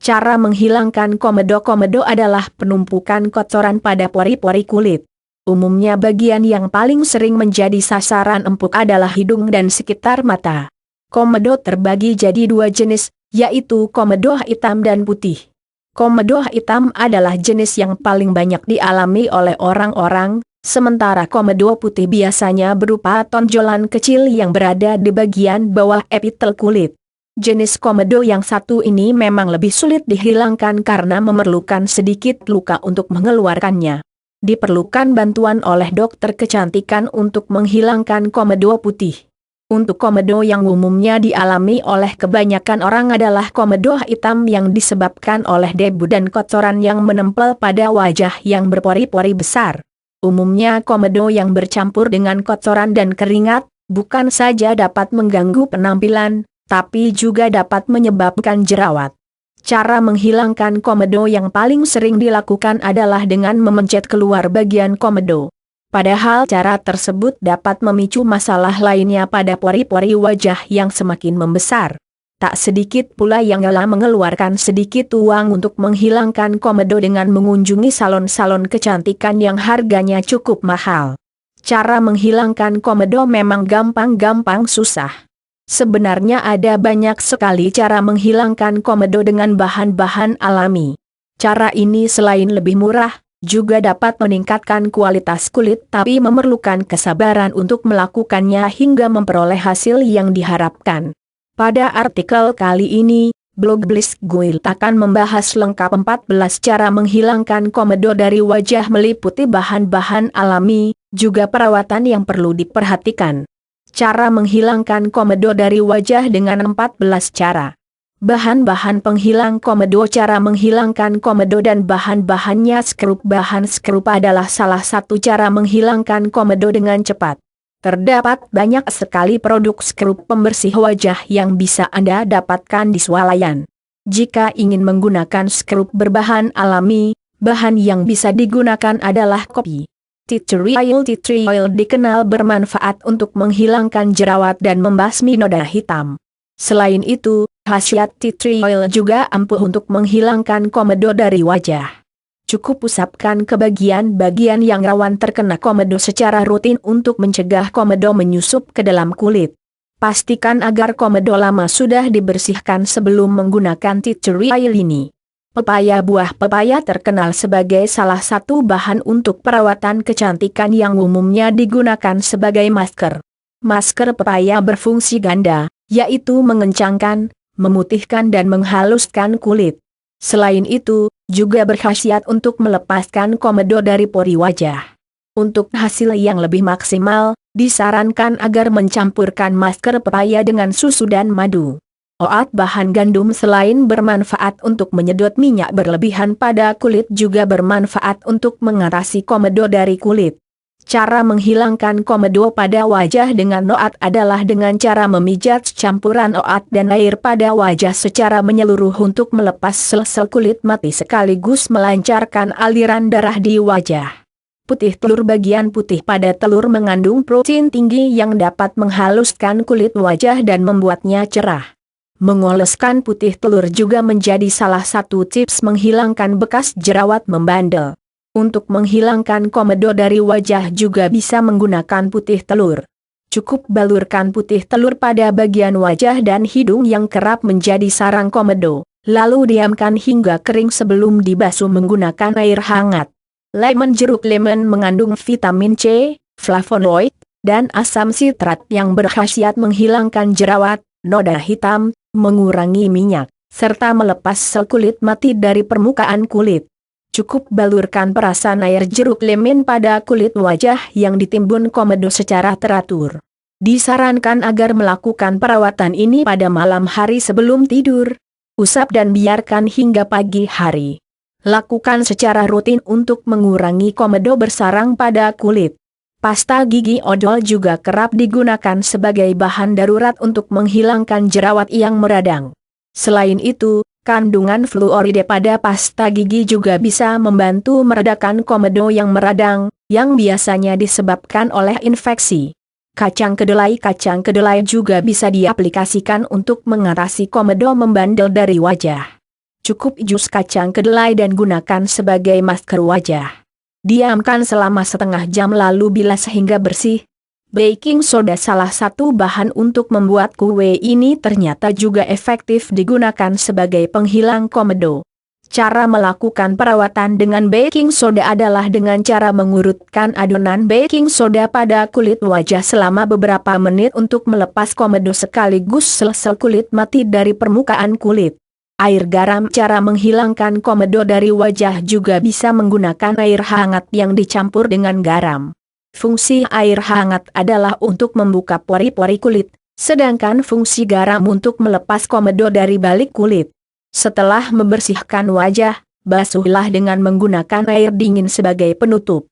Cara menghilangkan komedo-komedo adalah penumpukan kotoran pada pori-pori kulit. Umumnya bagian yang paling sering menjadi sasaran empuk adalah hidung dan sekitar mata. Komedo terbagi jadi dua jenis, yaitu komedo hitam dan putih. Komedo hitam adalah jenis yang paling banyak dialami oleh orang-orang, sementara komedo putih biasanya berupa tonjolan kecil yang berada di bagian bawah epitel kulit. Jenis komedo yang satu ini memang lebih sulit dihilangkan karena memerlukan sedikit luka untuk mengeluarkannya. Diperlukan bantuan oleh dokter kecantikan untuk menghilangkan komedo putih. Untuk komedo yang umumnya dialami oleh kebanyakan orang adalah komedo hitam yang disebabkan oleh debu dan kotoran yang menempel pada wajah yang berpori-pori besar. Umumnya komedo yang bercampur dengan kotoran dan keringat, bukan saja dapat mengganggu penampilan, tapi juga dapat menyebabkan jerawat. Cara menghilangkan komedo yang paling sering dilakukan adalah dengan memencet keluar bagian komedo. Padahal cara tersebut dapat memicu masalah lainnya pada pori-pori wajah yang semakin membesar. Tak sedikit pula yang rela mengeluarkan sedikit uang untuk menghilangkan komedo dengan mengunjungi salon-salon kecantikan yang harganya cukup mahal. Cara menghilangkan komedo memang gampang-gampang susah. Sebenarnya ada banyak sekali cara menghilangkan komedo dengan bahan-bahan alami. Cara ini selain lebih murah, juga dapat meningkatkan kualitas kulit tapi memerlukan kesabaran untuk melakukannya hingga memperoleh hasil yang diharapkan. Pada artikel kali ini, blog Bliss Guild akan membahas lengkap 14 cara menghilangkan komedo dari wajah meliputi bahan-bahan alami, juga perawatan yang perlu diperhatikan. Cara menghilangkan komedo dari wajah dengan 14 cara. Bahan-bahan penghilang komedo. Cara menghilangkan komedo dan bahan-bahannya. Bahan skrup adalah salah satu cara menghilangkan komedo dengan cepat. Terdapat banyak sekali produk skrup pembersih wajah yang bisa Anda dapatkan di swalayan. Jika ingin menggunakan skrup berbahan alami, bahan yang bisa digunakan adalah kopi. Tea tree oil. Tea tree oil dikenal bermanfaat untuk menghilangkan jerawat dan membasmi noda hitam. Selain itu, khasiat tea tree oil juga ampuh untuk menghilangkan komedo dari wajah. Cukup usapkan ke bagian-bagian yang rawan terkena komedo secara rutin untuk mencegah komedo menyusup ke dalam kulit. Pastikan agar komedo lama sudah dibersihkan sebelum menggunakan tea tree oil ini. Pepaya. Buah pepaya terkenal sebagai salah satu bahan untuk perawatan kecantikan yang umumnya digunakan sebagai masker. Masker pepaya berfungsi ganda, yaitu mengencangkan, memutihkan dan menghaluskan kulit. Selain itu, juga berkhasiat untuk melepaskan komedo dari pori wajah. Untuk hasil yang lebih maksimal, disarankan agar mencampurkan masker pepaya dengan susu dan madu. Oat bahan gandum selain bermanfaat untuk menyedot minyak berlebihan pada kulit juga bermanfaat untuk mengatasi komedo dari kulit. Cara menghilangkan komedo pada wajah dengan oat adalah dengan cara memijat campuran oat dan air pada wajah secara menyeluruh untuk melepas sel-sel kulit mati sekaligus melancarkan aliran darah di wajah. Putih telur. Bagian putih pada telur mengandung protein tinggi yang dapat menghaluskan kulit wajah dan membuatnya cerah. Mengoleskan putih telur juga menjadi salah satu tips menghilangkan bekas jerawat membandel. Untuk menghilangkan komedo dari wajah juga bisa menggunakan putih telur. Cukup balurkan putih telur pada bagian wajah dan hidung yang kerap menjadi sarang komedo, lalu diamkan hingga kering sebelum dibasuh menggunakan air hangat. Lemon. Jeruk lemon mengandung vitamin C, flavonoid, dan asam sitrat yang berkhasiat menghilangkan jerawat, noda hitam, mengurangi minyak, serta melepas sel kulit mati dari permukaan kulit. Cukup balurkan perasan air jeruk lemon pada kulit wajah yang ditimbun komedo secara teratur. Disarankan agar melakukan perawatan ini pada malam hari sebelum tidur. Usap dan biarkan hingga pagi hari. Lakukan secara rutin untuk mengurangi komedo bersarang pada kulit. Pasta gigi odol juga kerap digunakan sebagai bahan darurat untuk menghilangkan jerawat yang meradang. Selain itu, kandungan fluoride pada pasta gigi juga bisa membantu meredakan komedo yang meradang, yang biasanya disebabkan oleh infeksi. Kacang kedelai. Kacang kedelai juga bisa diaplikasikan untuk mengatasi komedo membandel dari wajah. Cukup jus kacang kedelai dan gunakan sebagai masker wajah. Diamkan selama setengah jam lalu bilas hingga bersih. Baking soda salah satu bahan untuk membuat kue ini ternyata juga efektif digunakan sebagai penghilang komedo. Cara melakukan perawatan dengan baking soda adalah dengan cara mengurutkan adonan baking soda pada kulit wajah selama beberapa menit untuk melepas komedo sekaligus sel-sel kulit mati dari permukaan kulit. Air garam. Cara menghilangkan komedo dari wajah juga bisa menggunakan air hangat yang dicampur dengan garam. Fungsi air hangat adalah untuk membuka pori-pori kulit, sedangkan fungsi garam untuk melepas komedo dari balik kulit. Setelah membersihkan wajah, basuhlah dengan menggunakan air dingin sebagai penutup.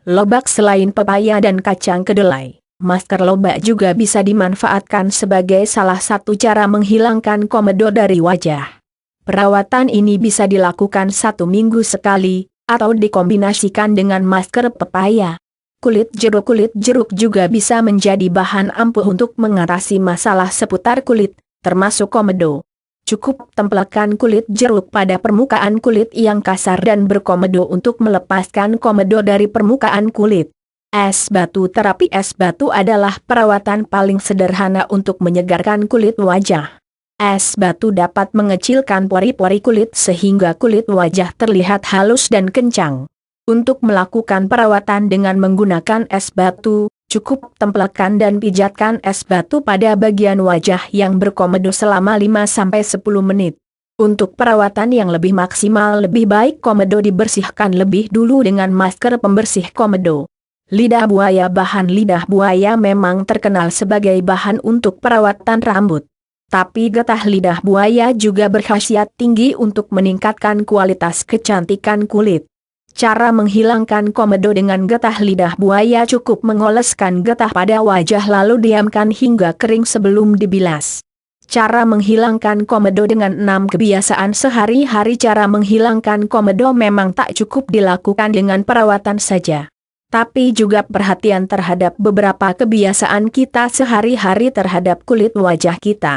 Lobak. Selain pepaya dan kacang kedelai, masker lobak juga bisa dimanfaatkan sebagai salah satu cara menghilangkan komedo dari wajah. Perawatan ini bisa dilakukan 1 minggu sekali, atau dikombinasikan dengan masker pepaya. Kulit jeruk juga bisa menjadi bahan ampuh untuk mengatasi masalah seputar kulit, termasuk komedo. Cukup tempelkan kulit jeruk pada permukaan kulit yang kasar dan berkomedo untuk melepaskan komedo dari permukaan kulit. Es batu. Terapi es batu adalah perawatan paling sederhana untuk menyegarkan kulit wajah. Es batu dapat mengecilkan pori-pori kulit sehingga kulit wajah terlihat halus dan kencang. Untuk melakukan perawatan dengan menggunakan es batu, cukup tempelkan dan pijatkan es batu pada bagian wajah yang berkomedo selama 5-10 menit. Untuk perawatan yang lebih maksimal lebih baik komedo dibersihkan lebih dulu dengan masker pembersih komedo. Lidah buaya. Bahan lidah buaya memang terkenal sebagai bahan untuk perawatan rambut. Tapi getah lidah buaya juga berkhasiat tinggi untuk meningkatkan kualitas kecantikan kulit. Cara menghilangkan komedo dengan getah lidah buaya: cukup mengoleskan getah pada wajah lalu diamkan hingga kering sebelum dibilas. Cara menghilangkan komedo dengan 6 kebiasaan sehari-hari. Cara menghilangkan komedo memang tak cukup dilakukan dengan perawatan saja, tapi juga perhatian terhadap beberapa kebiasaan kita sehari-hari terhadap kulit wajah kita.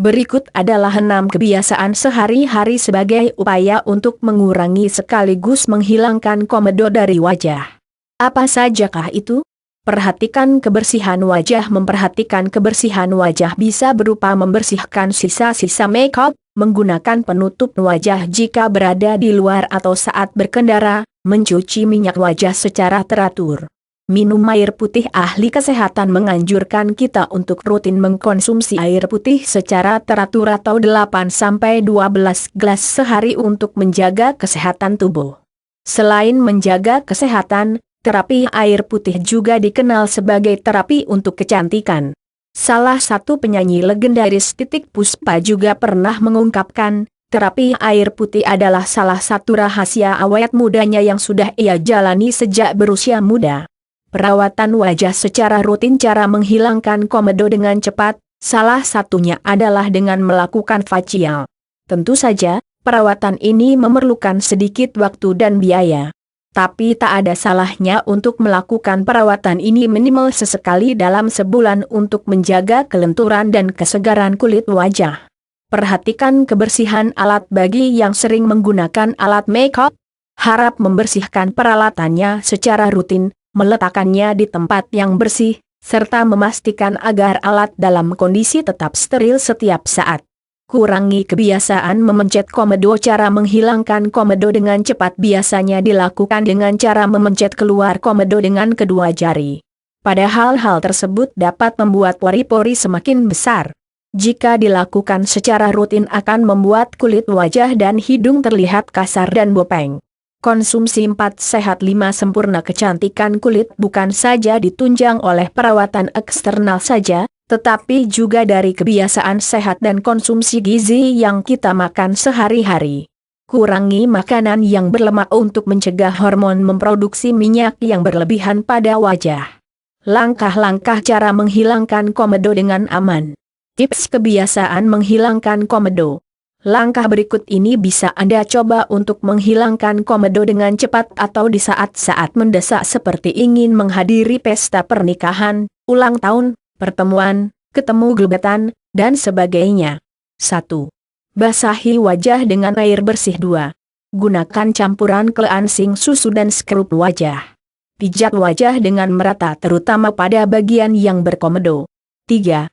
Berikut adalah 6 kebiasaan sehari-hari sebagai upaya untuk mengurangi sekaligus menghilangkan komedo dari wajah. Apa sajakah itu? Perhatikan kebersihan wajah. Memperhatikan kebersihan wajah bisa berupa membersihkan sisa-sisa makeup, menggunakan penutup wajah jika berada di luar atau saat berkendara, mencuci minyak wajah secara teratur. Minum air putih. Ahli kesehatan menganjurkan kita untuk rutin mengkonsumsi air putih secara teratur atau 8-12 gelas sehari untuk menjaga kesehatan tubuh. Selain menjaga kesehatan, terapi air putih juga dikenal sebagai terapi untuk kecantikan. Salah satu penyanyi legendaris Titik Puspa juga pernah mengungkapkan, terapi air putih adalah salah satu rahasia awet mudanya yang sudah ia jalani sejak berusia muda. Perawatan wajah secara rutin. Cara menghilangkan komedo dengan cepat, salah satunya adalah dengan melakukan facial. Tentu saja, perawatan ini memerlukan sedikit waktu dan biaya. Tapi tak ada salahnya untuk melakukan perawatan ini minimal sesekali dalam sebulan untuk menjaga kelenturan dan kesegaran kulit wajah. Perhatikan kebersihan alat. Bagi yang sering menggunakan alat makeup, harap membersihkan peralatannya secara rutin, meletakkannya di tempat yang bersih, serta memastikan agar alat dalam kondisi tetap steril setiap saat. Kurangi kebiasaan memencet komedo. Cara menghilangkan komedo dengan cepat biasanya dilakukan dengan cara memencet keluar komedo dengan kedua jari. Padahal hal tersebut dapat membuat pori-pori semakin besar. Jika dilakukan secara rutin akan membuat kulit wajah dan hidung terlihat kasar dan bopeng. Konsumsi 4 sehat 5 sempurna. Kecantikan kulit bukan saja ditunjang oleh perawatan eksternal saja, tetapi juga dari kebiasaan sehat dan konsumsi gizi yang kita makan sehari-hari. Kurangi makanan yang berlemak untuk mencegah hormon memproduksi minyak yang berlebihan pada wajah. Langkah-langkah cara menghilangkan komedo dengan aman. Tips kebiasaan menghilangkan komedo. Langkah berikut ini bisa Anda coba untuk menghilangkan komedo dengan cepat atau di saat-saat mendesak seperti ingin menghadiri pesta pernikahan, ulang tahun, pertemuan, ketemu gebetan, dan sebagainya. 1. Basahi wajah dengan air bersih 2. Gunakan campuran cleansing susu dan skrup wajah. Pijat wajah dengan merata terutama pada bagian yang berkomedo. 3.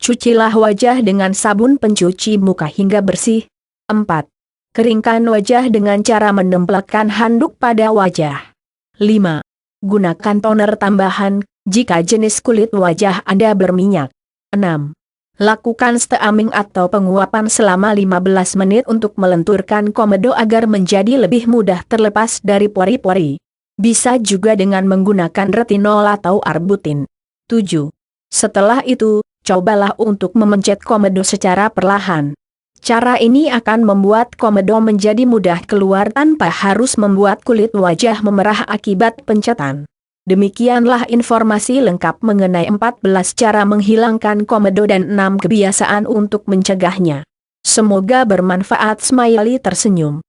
Cucilah wajah dengan sabun pencuci muka hingga bersih. 4. Keringkan wajah dengan cara menempelkan handuk pada wajah. 5. Gunakan toner tambahan, jika jenis kulit wajah Anda berminyak. 6. Lakukan steaming atau penguapan selama 15 menit untuk melenturkan komedo agar menjadi lebih mudah terlepas dari pori-pori. Bisa juga dengan menggunakan retinol atau arbutin. 7. Setelah itu, cobalah untuk memencet komedo secara perlahan. Cara ini akan membuat komedo menjadi mudah keluar tanpa harus membuat kulit wajah memerah akibat pencetan. Demikianlah informasi lengkap mengenai 14 cara menghilangkan komedo dan 6 kebiasaan untuk mencegahnya. Semoga bermanfaat. Smiley tersenyum.